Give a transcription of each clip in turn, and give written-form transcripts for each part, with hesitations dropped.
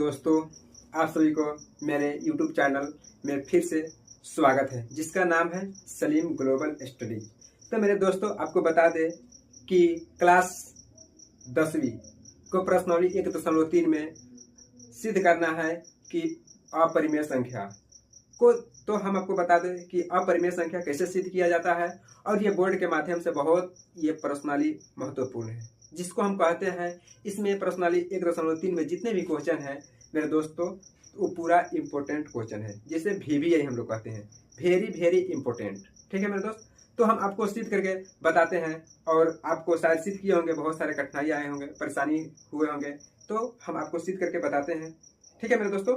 दोस्तों, आप सभी को मेरे YouTube चैनल में फिर से स्वागत है, जिसका नाम है सलीम ग्लोबल स्टडी। तो मेरे दोस्तों, आपको बता दें कि क्लास 10वीं को प्रश्नावली 1.3 में सिद्ध करना है कि अपरिमेय संख्या को, तो हम आपको बता दें कि अपरिमेय संख्या कैसे सिद्ध किया जाता है। और ये बोर्ड के माध्यम से बहुत ये प्रश्नावली महत्वपूर्ण है, जिसको हम कहते हैं, इसमें प्रश्नावली 1.3 में जितने भी क्वेश्चन हैं मेरे दोस्तों, वो पूरा इम्पोर्टेंट क्वेश्चन है, जैसे VVI हम लोग कहते हैं, वेरी वेरी इंपॉर्टेंट। ठीक है मेरे दोस्त, तो हम आपको सिद्ध करके बताते हैं। और आपको शायद सिद्ध किए होंगे, बहुत सारे कठिनाई आए होंगे, परेशानी हुए होंगे, तो हम आपको सिद्ध करके बताते हैं। ठीक है मेरे दोस्तों,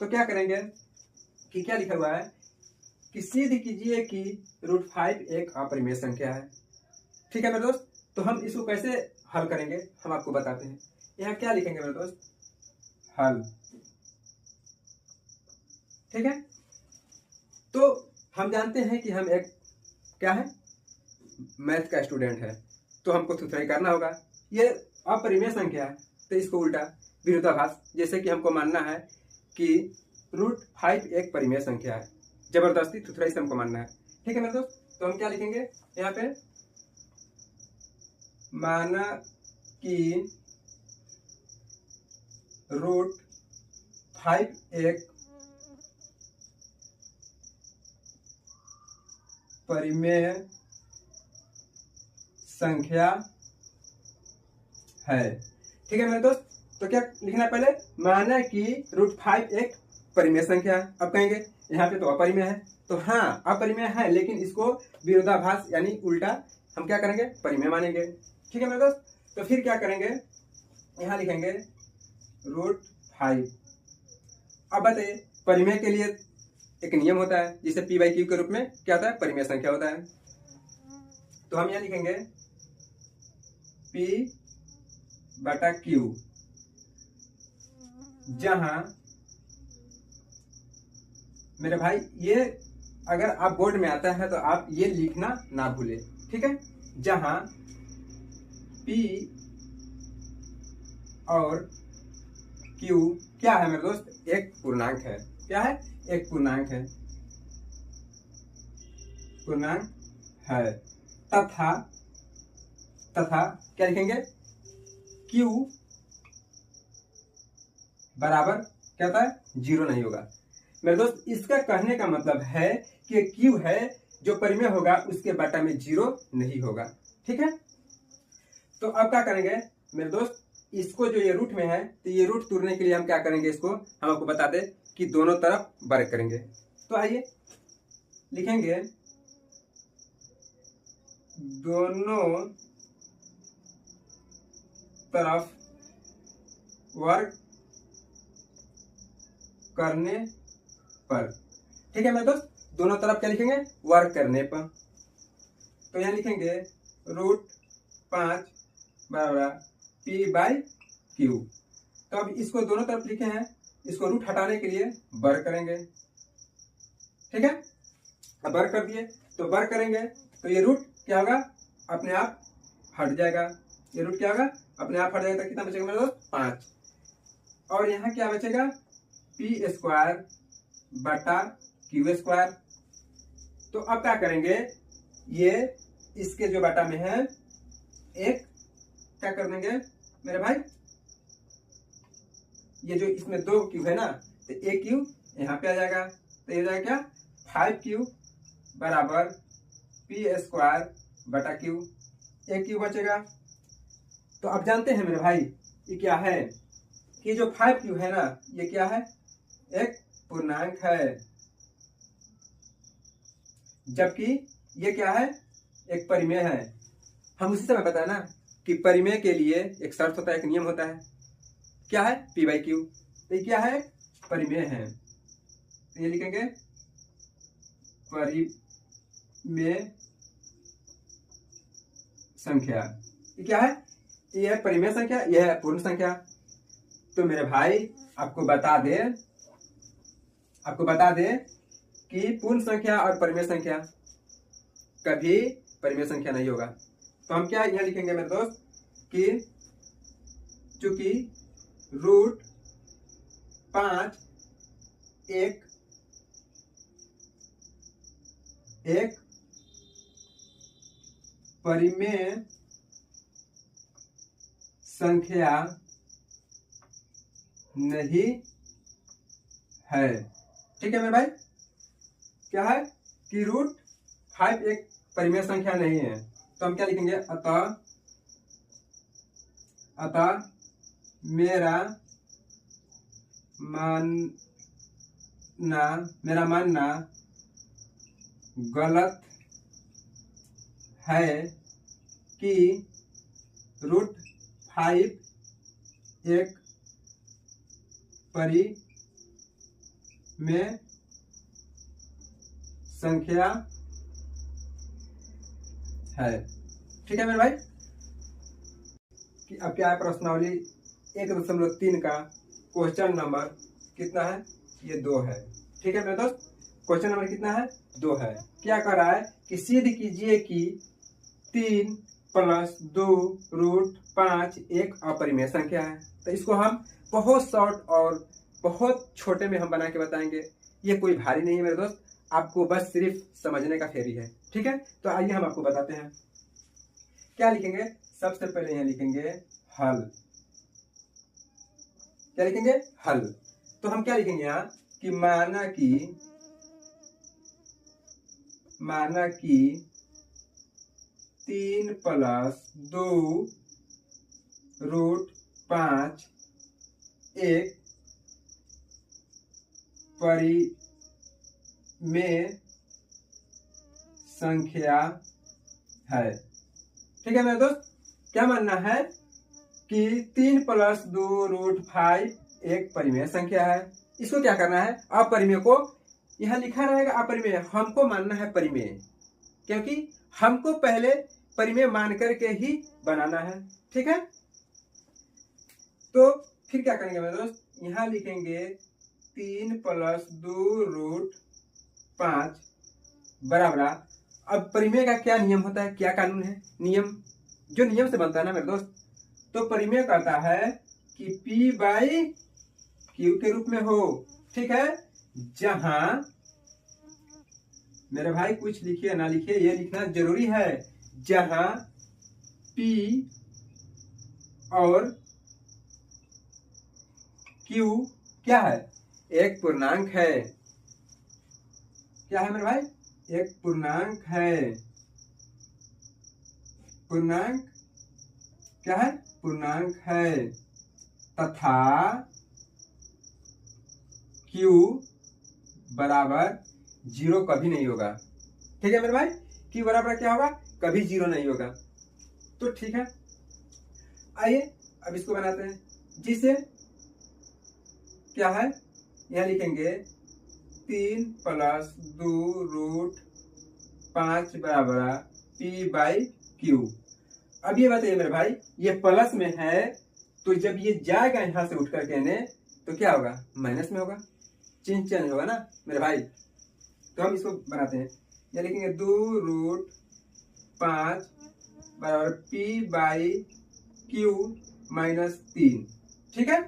तो क्या करेंगे कि क्या लिखा हुआ है कि सिद्ध कीजिए कि √5 एक अपरिमेय संख्या है। ठीक है मेरे दोस्त, तो हम इसको कैसे हल करेंगे हम आपको बताते हैं। यहाँ क्या लिखेंगे मेरे दोस्त, हल। ठीक है, तो हम जानते हैं कि हम एक क्या है, मैथ का स्टूडेंट है, तो हमको थुथराई करना होगा। ये अपरिमेय संख्या है, तो इसको उल्टा विरोधाभास, जैसे कि हमको मानना है कि √5 एक परिमेय संख्या है, जबरदस्ती थुथराई से हमको मानना है। ठीक है मेरे दोस्त, तो हम क्या लिखेंगे यहाँ पे, माना कि √5 एक परिमेय संख्या है। ठीक है मेरे दोस्त, तो क्या लिखना है, पहले माना कि √5 एक परिमेय संख्या है। अब कहेंगे यहाँ पे तो अपरिमेय है, तो हाँ अपरिमेय है, लेकिन इसको विरोधाभास यानी उल्टा हम क्या करेंगे, परिमेय मानेंगे। ठीक है मेरे दोस्त, तो फिर क्या करेंगे, यहाँ लिखेंगे √5। अब बताइए, परिमेय के लिए एक नियम होता है, जिसे P/Q के रूप में क्या होता है, परिमेय संख्या होता है। तो हम यहाँ लिखेंगे P/Q, जहां मेरे भाई ये अगर आप बोर्ड में आता है तो आप ये लिखना ना भूले। ठीक है, जहां P और Q क्या है मेरे दोस्त, एक पूर्णांक है। क्या है, एक पूर्णांक है, पूर्णांक है। तथा क्या लिखेंगे, Q बराबर क्या होता है, 0 नहीं होगा। मेरे दोस्त, इसका कहने का मतलब है कि Q है जो परिमेय होगा उसके बटा में 0 नहीं होगा। ठीक है, तो अब क्या करेंगे मेरे दोस्त, इसको जो ये रूट में है, तो ये रूट तोड़ने के लिए हम क्या करेंगे, इसको हम आपको बता दें कि दोनों तरफ वर्ग करेंगे। तो आइए लिखेंगे, दोनों तरफ वर्ग करने पर। ठीक है मेरे दोस्त, दोनों तरफ क्या लिखेंगे, वर्ग करने पर। तो यहाँ लिखेंगे √5 बराबर P/Q। तो अब इसको दोनों तरफ लिखे हैं, इसको रूट हटाने के लिए वर्ग करेंगे। ठीक है, अब वर्ग कर दिए, तो वर्ग करेंगे तो ये रूट क्या होगा, अपने आप हट जाएगा। ये रूट क्या होगा, अपने आप हट जाएगा। तो कितना बचेगा मेरे दोस्त, 5। और यहाँ क्या बचेगा, P²/Q²। तो अब क्या करेंगे, ये इसके जो बटा में है एक क्या कर देंगे मेरे भाई, ये जो इसमें 2 Q है ना, तो एक Q यहाँ पे आ जाएगा। तो ये जाएगा क्या, 5Q बराबर P²/Q, एक Q बचेगा। तो अब जानते हैं मेरे भाई ये क्या है, कि जो 5Q है ना, ये क्या है, एक पूर्णांक है, जबकि ये क्या है, एक परिमेय है। हम उसी समय बताया ना कि परिमेय के लिए एक शर्त होता है, एक नियम होता है, क्या है, P/Q। तो ये क्या है, परिमेय है। तो ये लिखेंगे परिमेय संख्या। ये क्या है, ये है परिमेय संख्या, ये है पूर्ण संख्या। तो मेरे भाई आपको बता दे कि पूर्ण संख्या और परिमेय संख्या कभी परिमेय संख्या नहीं होगा। तो हम क्या यहाँ लिखेंगे मेरे दोस्त, कि चूंकि 5 एक परिमेय संख्या नहीं है। ठीक है मेरे भाई, क्या है कि √5 एक परिमेय संख्या नहीं है। तो हम क्या लिखेंगे, अतः मेरा मानना गलत है कि √5 एक परिमेय संख्या है। ठीक है मेरे भाई, कि अब क्या है, प्रश्नावली 1.3 का क्वेश्चन नंबर कितना है, ये 2 है। ठीक है मेरे दोस्त, क्वेश्चन नंबर कितना है, 2 है। क्या कर रहा है कि सिद्ध कीजिए कि 3 + 2 √5 एक अपरिमेय संख्या है। तो इसको हम बहुत शॉर्ट और बहुत छोटे में हम बना के बताएंगे। ये कोई भारी नहीं है मेरे दोस्त, आपको बस सिर्फ समझने का फेरी है। ठीक है, तो आइए हम आपको बताते हैं। क्या लिखेंगे, सबसे पहले यहाँ लिखेंगे हल। क्या लिखेंगे, हल। तो हम क्या लिखेंगे यहाँ कि माना कि 3 + 2 √5 एक परिमेय संख्या है। ठीक है मेरे दोस्त, क्या मानना है कि 3 + 2 √5 एक परिमेय संख्या है। इसको क्या करना है, अपरिमेय को यहां लिखा रहेगा अपरिमेय, हमको मानना है परिमेय, क्योंकि हमको पहले परिमेय मान करके ही बनाना है। ठीक है, तो फिर क्या करेंगे मेरे दोस्त, यहां लिखेंगे 3 + 2 √5 बराबर। अब परिमेय का क्या नियम होता है, क्या कानून है, नियम जो नियम से बनता है ना मेरे दोस्त, तो परिमेय कहता है कि P/Q के रूप में हो। ठीक है, जहां मेरे भाई कुछ लिखिए ना लिखिए, ये लिखना जरूरी है, जहां P और Q क्या है, एक पूर्णांक है। क्या है मेरे भाई, एक पूर्णांक है। पूर्णांक क्या है, पूर्णांक है, तथा Q बराबर 0 कभी नहीं होगा। ठीक है मेरे भाई, Q बराबर क्या होगा, कभी 0 नहीं होगा। तो ठीक है, आइए अब इसको बनाते हैं, जिसे क्या है, यहां लिखेंगे 3 + 2 √5 बराबर P/Q। अब ये बताइए मेरे भाई, ये प्लस में है, तो जब ये जाएगा यहां से उठ करके ने, तो क्या होगा, माइनस में होगा, चिन्ह चेंज होगा ना मेरे भाई। तो हम इसको बनाते हैं, ये लिखेंगे 2 √5 बराबर P/Q -3। ठीक है,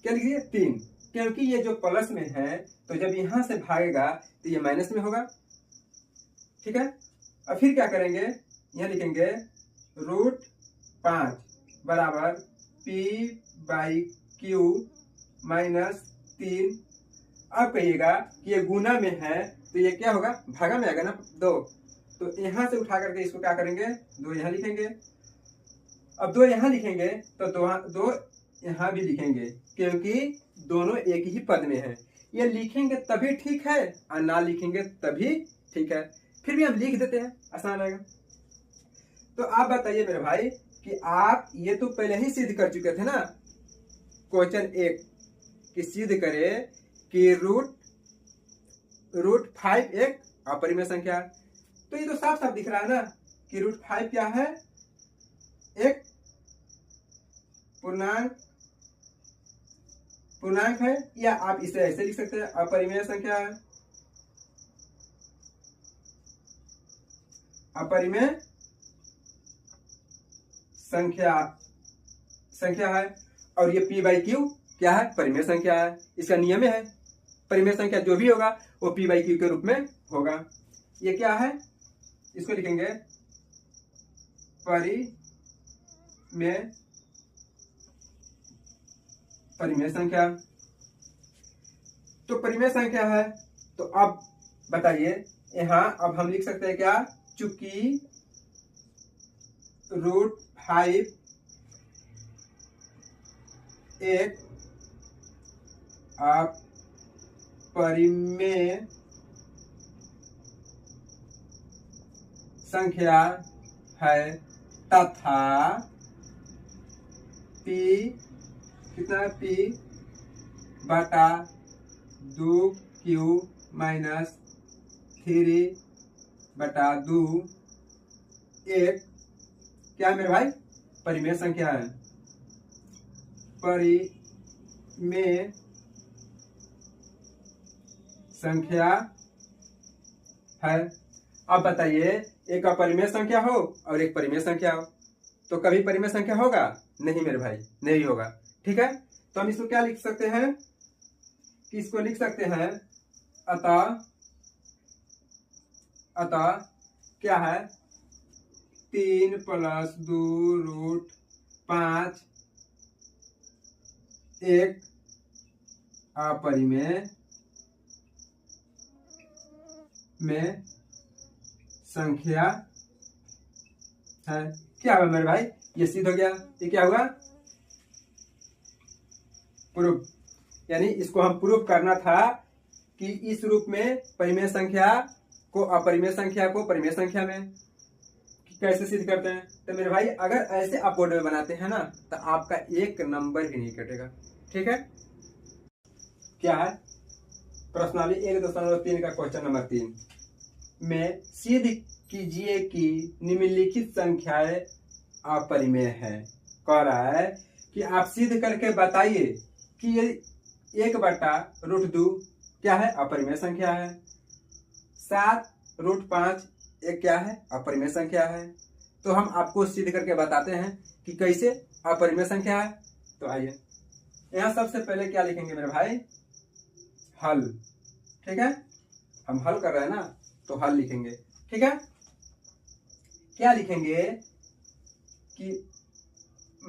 क्या लिखिए 3, क्योंकि ये जो प्लस में है, तो जब यहां से भागेगा तो ये माइनस में होगा। ठीक है, अब फिर क्या करेंगे, यहां लिखेंगे √5 बराबर P/Q -3। अब कहिएगा कि ये गुना में है, तो ये क्या होगा, भागा में आएगा ना 2, तो यहां से उठा करके इसको क्या करेंगे, 2 यहां लिखेंगे। अब 2 यहां लिखेंगे तो 2 यहां भी लिखेंगे, क्योंकि दोनों एक ही पद में है। ये लिखेंगे तभी ठीक है, और ना लिखेंगे तभी ठीक है। फिर भी हम लिख देते हैं, आसान रहेगा। तो आप बताइए मेरे भाई कि आप ये तो पहले ही सिद्ध कर चुके थे ना, क्वेश्चन 1 कि सिद्ध करे कि √5 एक अपरिमेय संख्या। तो ये तो साफ साफ दिख रहा है ना कि √5 क्या है, एक पूर्णांक है, या आप इसे ऐसे लिख सकते हैं, अपरिमेय संख्या है, अपरिमेय संख्या है। और ये P/Q क्या है, परिमेय संख्या है। इसका नियम है परिमेय संख्या जो भी होगा वो P बाई Q के रूप में होगा। ये क्या है, इसको लिखेंगे परिमेय संख्या। तो परिमेय संख्या है, तो अब बताइए यहां अब हम लिख सकते हैं क्या, चूंकि √5 एक अपरिमेय संख्या है तथा P कितना, P बटा 2Q माइनस 3/2 एक क्या है मेरे भाई, परिमेय संख्या है। परिमेय संख्या है। अब बताइए एक अपरिमेय संख्या हो और एक परिमेय संख्या हो, तो कभी परिमेय संख्या होगा नहीं मेरे भाई, नहीं होगा। ठीक है, तो हम इसको क्या लिख सकते हैं कि इसको लिख सकते हैं अतः क्या है, 3 + 2√5 एक अपरिमेय में संख्या है। क्या हुआ मेरे भाई, ये सिद्ध हो गया। ये क्या हुआ, प्रूफ, यानी इसको हम प्रूफ करना था कि इस रूप में परिमेय संख्या को अपरिमेय संख्या को परिमेय संख्या में कैसे सिद्ध करते हैं। तो मेरे भाई अगर ऐसे आप बोर्ड में बनाते हैं ना तो आपका एक नंबर भी नहीं कटेगा। ठीक है, क्या है, प्रश्नावली 1.3 का क्वेश्चन नंबर 3 में सिद्ध कीजिए कि निम्नलिखित संख्याएं अपरिमेय है। कह रहा है कि आप सिद्ध करके बताइए कि ये 1/√2 क्या है, अपरिमेय संख्या है। 7√5 एक क्या है, अपरिमेय संख्या है। तो हम आपको सिद्ध करके बताते हैं कि कैसे अपरिमेय संख्या है। तो आइए यहाँ सबसे पहले क्या लिखेंगे मेरे भाई, हल। ठीक है, हम हल कर रहे हैं ना तो हल लिखेंगे। ठीक है, क्या लिखेंगे कि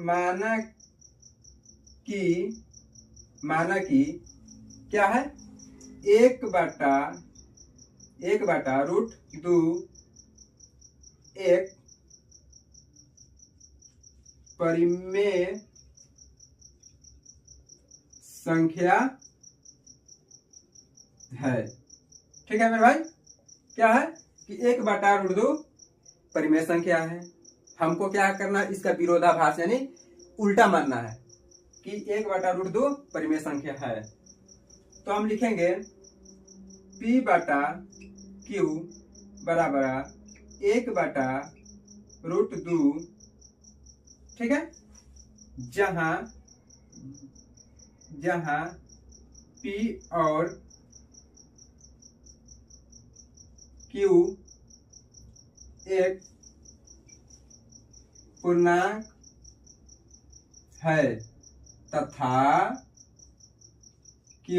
माना कि क्या है, 1/√2 एक परिमेय संख्या है। ठीक है मेरे भाई, क्या है कि 1/√2 परिमेय संख्या है। हमको क्या करना, इसका विरोधाभास यानी उल्टा मानना है कि 1/√2 परिमेय संख्या है। तो हम लिखेंगे P/Q बराबर 1/√2। ठीक है, जहां P और Q एक पूर्णांक है तथा Q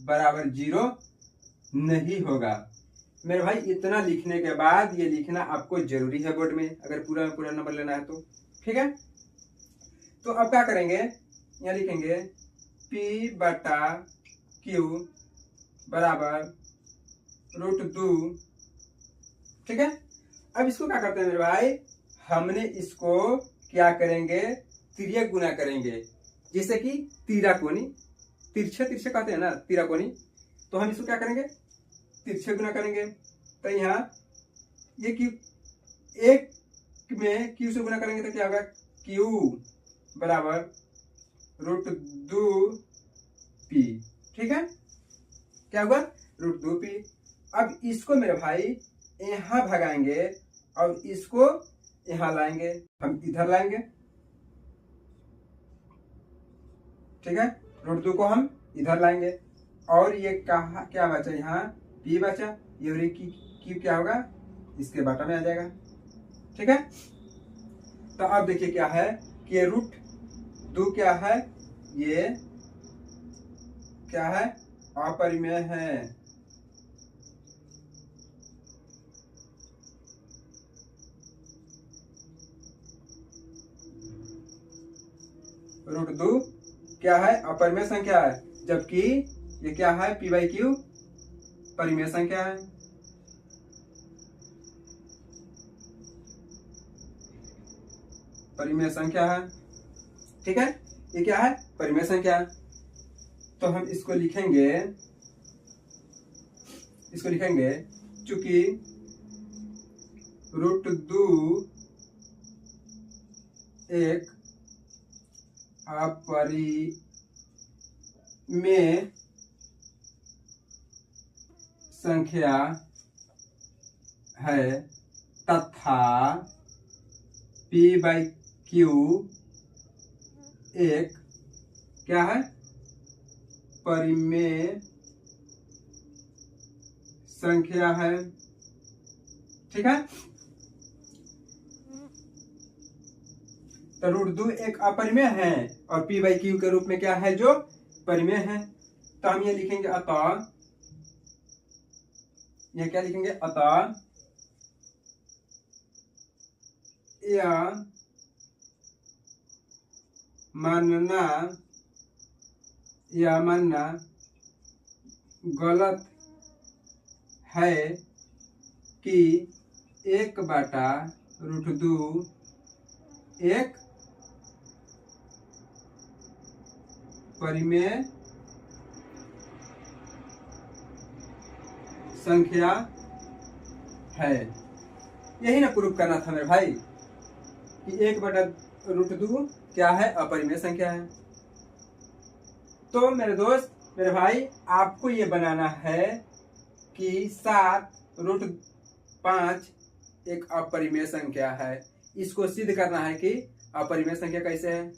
बराबर 0 नहीं होगा। मेरे भाई इतना लिखने के बाद ये लिखना आपको जरूरी है बोर्ड में, अगर पूरा नंबर लेना है तो। ठीक है, तो अब क्या करेंगे, यहाँ लिखेंगे P/Q बराबर √2। ठीक है, अब इसको क्या करते हैं मेरे भाई, हमने इसको क्या करेंगे, तिर्यक गुना करेंगे। जैसे कि तिराकोनी, तिरछे कहते हैं ना, तिराकोनी। तो हम इसको क्या करेंगे, तिरछे गुना करेंगे। तो यहाँ ये Q एक में Q से गुना करेंगे तो क्या होगा, Q बराबर √2P। ठीक है, क्या हुआ, √2P। अब इसको मेरे भाई यहाँ भगाएंगे और इसको यहाँ लाएंगे, हम इधर लाएंगे। ठीक है, √2 को हम इधर लाएंगे और ये कहा क्या बचा, यहाँ P बचा, ये Q क्या होगा, इसके बाटा में आ जाएगा। ठीक है, तो अब देखिए क्या है कि √2 क्या है, ये क्या है? अपरिमेय है। √2 क्या है? अपरिमेय संख्या है, जबकि ये क्या है? p/q परिमेय संख्या है। परिमेय संख्या है, ठीक है। ये क्या है? परिमेय संख्या है। तो हम इसको लिखेंगे चूंकि √2 एक अपरिमेय संख्या है तथा p/q एक क्या है? परिमेय संख्या है, ठीक है। तो √2 एक अपरिमेय है और p/q के रूप में क्या है? जो परिमेय है। तो हम ये लिखेंगे अतः, यह क्या लिखेंगे? अतः यह मानना गलत है कि 1/√2 एक परिमेय संख्या है। यही ना प्रूफ करना था मेरे भाई कि 1/√2 क्या है? अपरिमेय संख्या है। तो मेरे दोस्त, मेरे भाई, आपको ये बनाना है कि 7√5 एक अपरिमेय संख्या है। इसको सिद्ध करना है कि अपरिमेय संख्या कैसे है,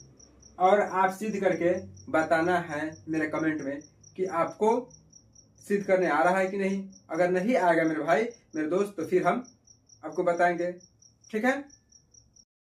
और आप सिद्ध करके बताना है मेरे कमेंट में कि आपको सिद्ध करने आ रहा है कि नहीं। अगर नहीं आएगा मेरे भाई, मेरे दोस्त, तो फिर हम आपको बताएंगे, ठीक है।